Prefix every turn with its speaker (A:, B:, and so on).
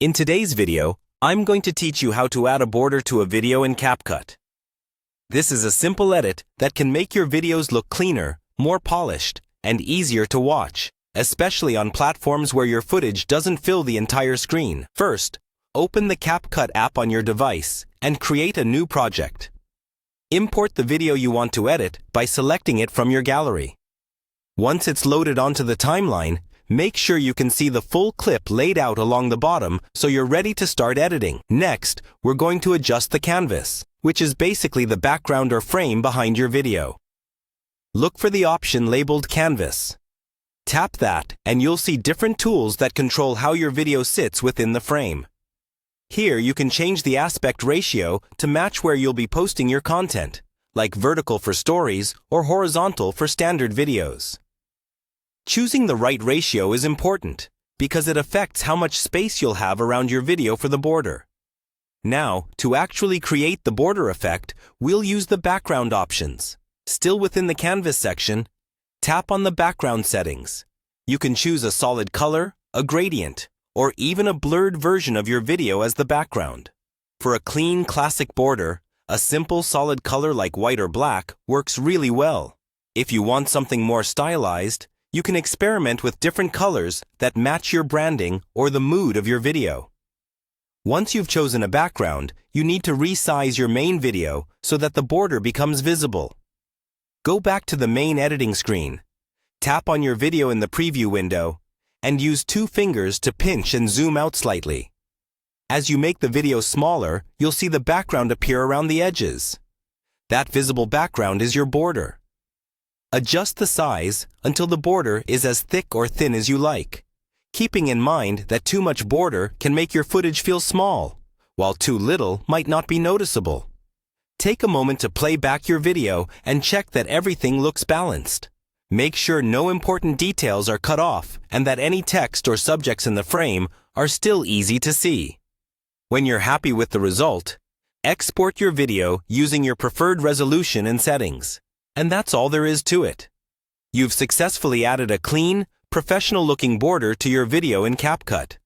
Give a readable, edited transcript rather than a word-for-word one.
A: In today's video, I'm going to teach you how to add a border to a video in CapCut. This is a simple edit that can make your videos look cleaner, more polished, and easier to watch, especially on platforms where your footage doesn't fill the entire screen. First, open the CapCut app on your device and create a new project. Import the video you want to edit by selecting it from your gallery. Once it's loaded onto the timeline, make sure you can see the full clip laid out along the bottom so you're ready to start editing. Next, we're going to adjust the canvas, which is basically the background or frame behind your video. Look for the option labeled Canvas. Tap that and you'll see different tools that control how your video sits within the frame. Here you can change the aspect ratio to match where you'll be posting your content, like vertical for stories or horizontal for standard videos. Choosing the right ratio is important because it affects how much space you'll have around your video for the border. Now, to actually create the border effect, we'll use the background options. Still within the canvas section, tap on the background settings. You can choose a solid color, a gradient, or even a blurred version of your video as the background. For a clean, classic border, a simple solid color like white or black works really well. If you want something more stylized, you can experiment with different colors that match your branding or the mood of your video. Once you've chosen a background, you need to resize your main video so that the border becomes visible. Go back to the main editing screen, tap on your video in the preview window, and use 2 fingers to pinch and zoom out slightly. As you make the video smaller, you'll see the background appear around the edges. That visible background is your border. Adjust the size until the border is as thick or thin as you like, keeping in mind that too much border can make your footage feel small, while too little might not be noticeable. Take a moment to play back your video and check that everything looks balanced. Make sure no important details are cut off and that any text or subjects in the frame are still easy to see. When you're happy with the result, export your video using your preferred resolution and settings. And that's all there is to it. You've successfully added a clean, professional-looking border to your video in CapCut.